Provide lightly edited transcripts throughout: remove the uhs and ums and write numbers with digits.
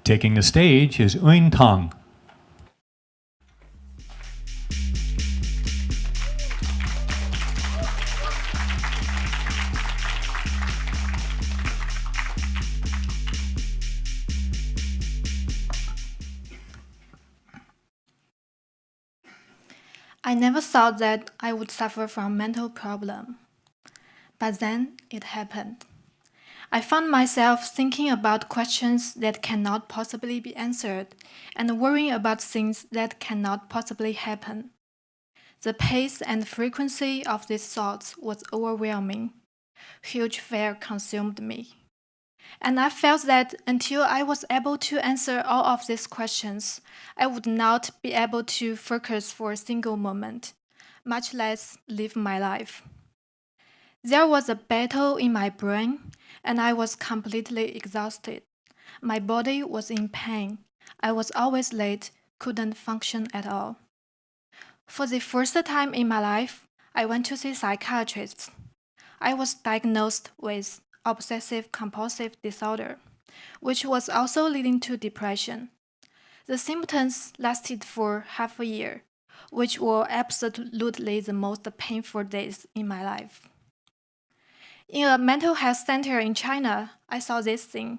Taking the stage is Tang. I never thought that I would suffer from mental problem. But then it happened. I found myself thinking about questions that cannot possibly be answered and worrying about things that cannot possibly happen. The pace and frequency of these thoughts was overwhelming. Huge fear consumed me. And I felt that until I was able to answer all of these questions, I would not be able to focus for a single moment, much less live my life. There was a battle in my brain, and I was completely exhausted. My body was in pain. I was always late, couldn't function at all. For the first time in my life, I went to see psychiatrists. I was diagnosed with obsessive compulsive disorder, which was also leading to depression. The symptoms lasted for half a year, which were absolutely the most painful days in my life. In a mental health center in China, I saw this thing.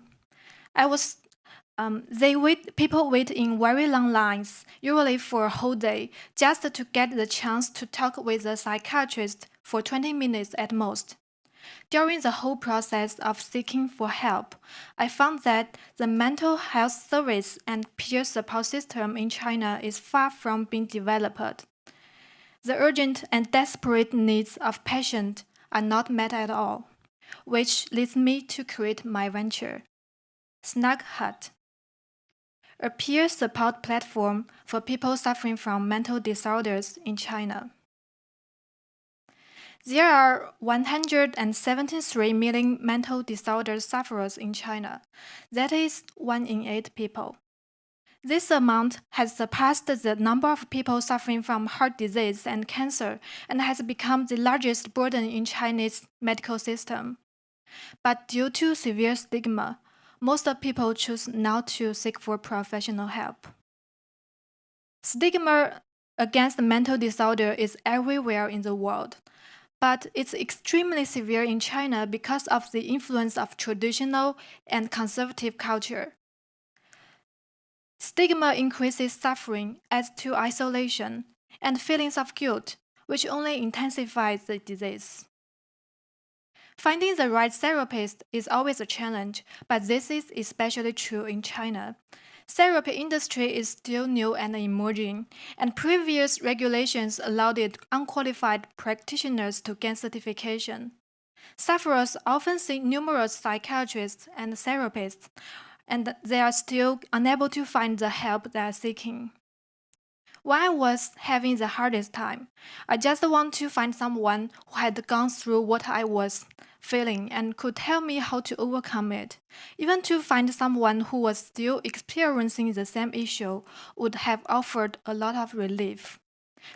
People wait in very long lines, usually for a whole day, just to get the chance to talk with a psychiatrist for 20 minutes at most. During the whole process of seeking for help, I found that the mental health service and peer support system in China is far from being developed. The urgent and desperate needs of patients are not met at all, which leads me to create my venture, Snug Hut, a peer support platform for people suffering from mental disorders in China. There are 173 million mental disorder sufferers in China. That is 1 in 8 people. This amount has surpassed the number of people suffering from heart disease and cancer and has become the largest burden in Chinese medical system. But due to severe stigma, most people choose not to seek for professional help. Stigma against mental disorder is everywhere in the world, but it's extremely severe in China because of the influence of traditional and conservative culture. Stigma increases suffering, adds to isolation, and feelings of guilt, which only intensifies the disease. Finding the right therapist is always a challenge, but this is especially true in China. Therapy industry is still new and emerging, and previous regulations allowed unqualified practitioners to gain certification. Sufferers often see numerous psychiatrists and therapists, and they are still unable to find the help they are seeking. When I was having the hardest time, I just want to find someone who had gone through what I was feeling and could tell me how to overcome it. Even to find someone who was still experiencing the same issue would have offered a lot of relief,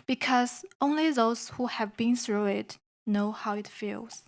because only those who have been through it know how it feels.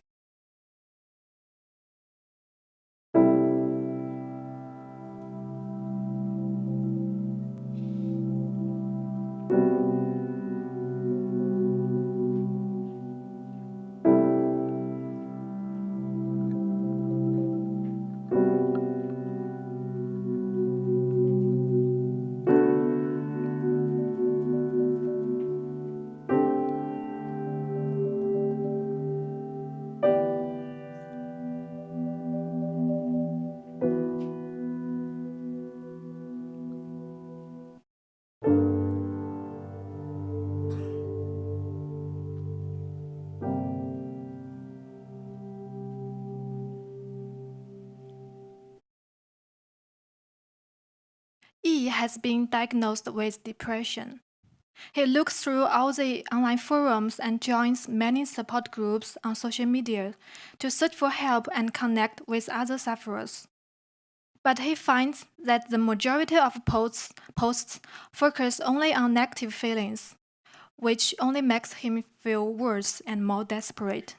Yi has been diagnosed with depression. He looks through all the online forums and joins many support groups on social media to search for help and connect with other sufferers. But he finds that the majority of posts focus only on negative feelings, which only makes him feel worse and more desperate.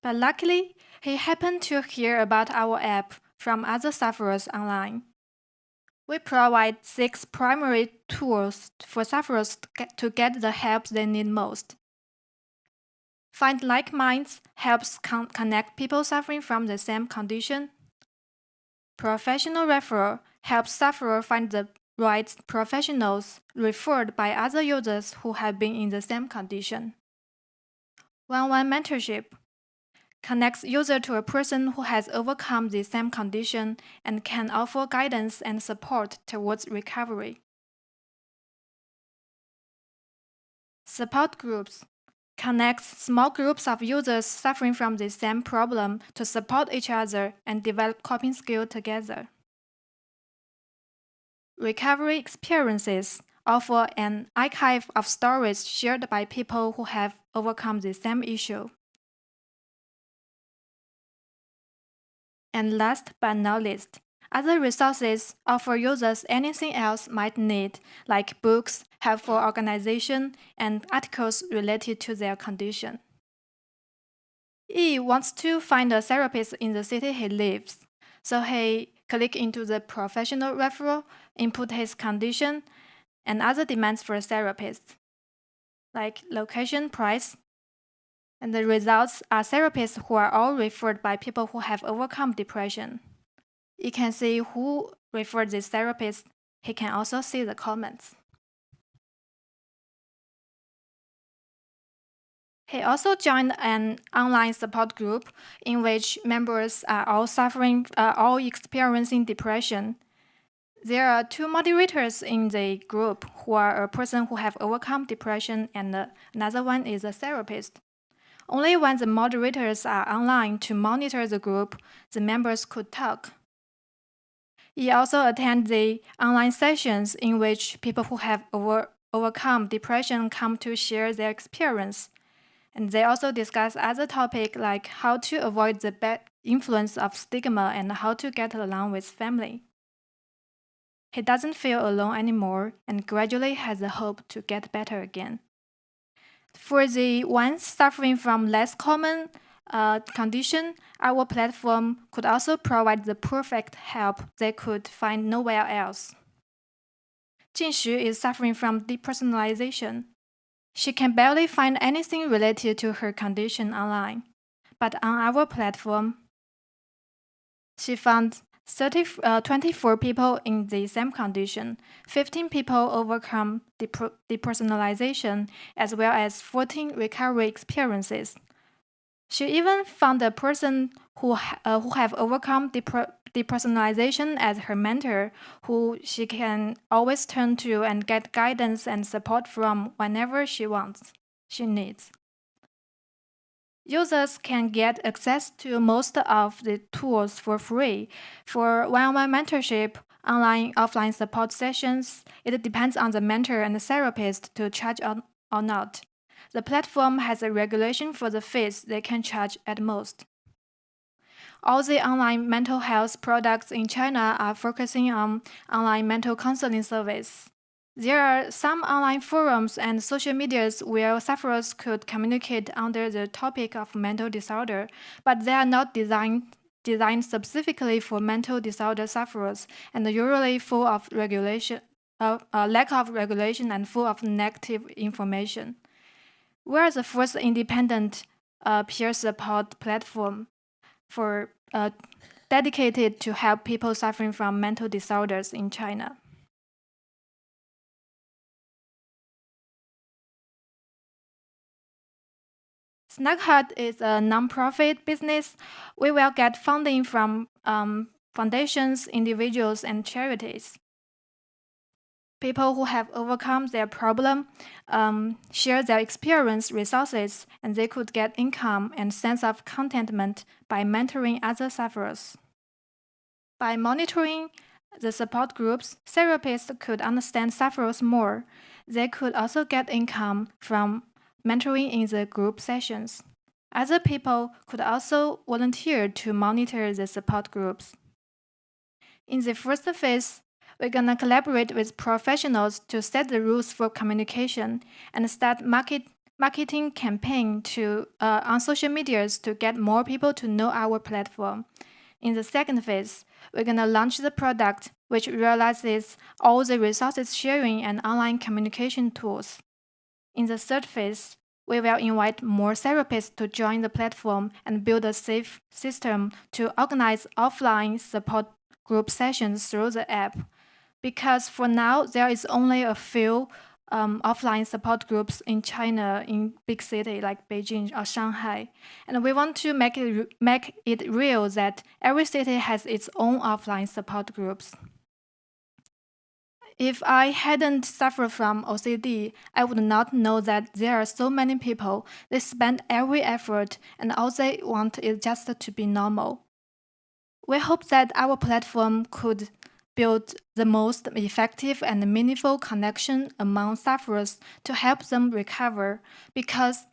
But luckily, he happened to hear about our app from other sufferers online. We provide 6 primary tools for sufferers to get the help they need most. Find like minds helps connect people suffering from the same condition. Professional referral helps sufferers find the right professionals referred by other users who have been in the same condition. One-on-one mentorship connects user to a person who has overcome the same condition and can offer guidance and support towards recovery. Support groups connects small groups of users suffering from the same problem to support each other and develop coping skills together. Recovery experiences offer an archive of stories shared by people who have overcome the same issue. And last but not least, other resources offer users anything else might need, like books, helpful organization, and articles related to their condition. Yi wants to find a therapist in the city he lives, so he click into the professional referral, input his condition, and other demands for a therapist, like location, price, and the results are therapists who are all referred by people who have overcome depression. You can see who referred this therapist. He can also see the comments. He also joined an online support group in which members are all experiencing depression. There are 2 moderators in the group who are a person who have overcome depression and another one is a therapist. Only when the moderators are online to monitor the group, the members could talk. He also attends the online sessions in which people who have overcome depression come to share their experience. And they also discuss other topics like how to avoid the bad influence of stigma and how to get along with family. He doesn't feel alone anymore and gradually has the hope to get better again. For the ones suffering from less common condition, our platform could also provide the perfect help they could find nowhere else. Jinxu is suffering from depersonalization. She can barely find anything related to her condition online, but on our platform, she found 24 people in the same condition, 15 people overcome depersonalization, as well as 14 recovery experiences. She even found a person who have overcome depersonalization as her mentor, who she can always turn to and get guidance and support from whenever she needs. Users can get access to most of the tools for free. For one-on-one mentorship, online, offline support sessions, it depends on the mentor and the therapist to charge or not. The platform has a regulation for the fees they can charge at most. All the online mental health products in China are focusing on online mental counseling service. There are some online forums and social medias where sufferers could communicate under the topic of mental disorder, but they are not designed specifically for mental disorder sufferers and usually full of lack of regulation and full of negative information. We are the first independent peer support platform dedicated to help people suffering from mental disorders in China. Snug Hut is a non-profit business. We will get funding from foundations, individuals, and charities. People who have overcome their problem share their experience, resources, and they could get income and sense of contentment by mentoring other sufferers. By monitoring the support groups, therapists could understand sufferers more. They could also get income from mentoring in the group sessions. Other people could also volunteer to monitor the support groups. In the first phase, we're gonna collaborate with professionals to set the rules for communication and start marketing campaign on social medias to get more people to know our platform. In the second phase, we're gonna launch the product which realizes all the resources sharing and online communication tools. In the third phase, we will invite more therapists to join the platform and build a safe system to organize offline support group sessions through the app. Because for now, there is only a few offline support groups in China, in big cities like Beijing or Shanghai. And we want to make it real that every city has its own offline support groups. If I hadn't suffered from OCD, I would not know that there are so many people that spend every effort and all they want is just to be normal. We hope that our platform could build the most effective and meaningful connection among sufferers to help them recover, because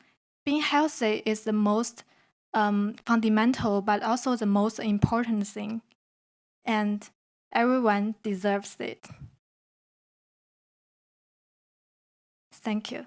being healthy is the most fundamental but also the most important thing, and everyone deserves it. Thank you.